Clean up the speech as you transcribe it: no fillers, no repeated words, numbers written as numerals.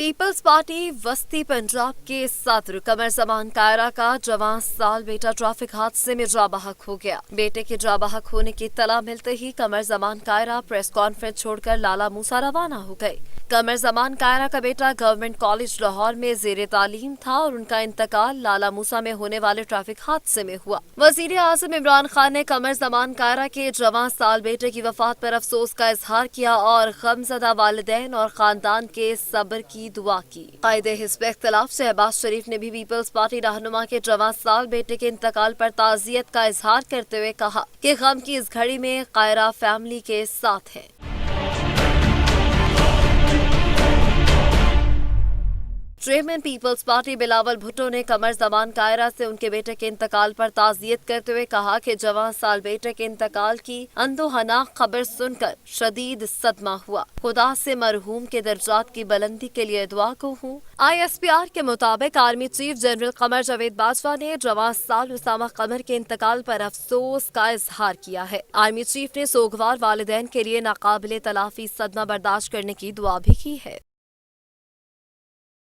Peoples party वस्ती पंजाब के सदर कमर जमान कायरा का जवान साल बेटा ट्रैफिक हादसे में जाँ बहक हो गया। बेटे के जाँ बहक होने की इत्तला मिलते ही कमर जमान कायरा प्रेस कॉन्फ्रेंस छोड़कर लाला मूसा रवाना हो गए। कमर जमान कायरा का बेटा गवर्नमेंट कॉलेज लाहौर में जेर तालीम था और उनका इंतकाल लाला मूसा में होने वाले ट्रैफिक हादसे में हुआ। वजीर आजम इमरान खान ने कमर जमान कायरा के जवान साल बेटे की वफात पर अफसोस का इजहार किया और गमज़दा वालिदैन और खानदान के सब्र की दुआ की। कायदे हिज़्ब इख्तिलाफ शहबाज शरीफ ने भी पीपल्स पार्टी रहनुमा के जवान साल बेटे के इंतकाल पर ताज़ियत का इजहार करते हुए कहा कि गम की इस घड़ी में कायरा फैमिली के साथ है। चेयरमैन पीपल्स पार्टी बिलावल भुट्टो ने कमर जमान कायरा से उनके बेटे के इंतकाल पर ताज़ियत करते हुए कहा कि जवान साल बेटे के इंतकाल की अंदोहना खबर सुनकर शदीद सदमा हुआ। खुदा से मरहूम के दर्जात की बुलंदी के लिए दुआ को हूँ। ISPR के मुताबिक army chief general Qamar Javed Bajwa ने जवान साल उसामा कमर के इंतकाल पर अफसोस का इजहार किया है। आर्मी चीफ ने सोगवार वालिदैन के लिए नाकाबिले तलाफी सदमा बर्दाश्त करने की दुआ भी की है।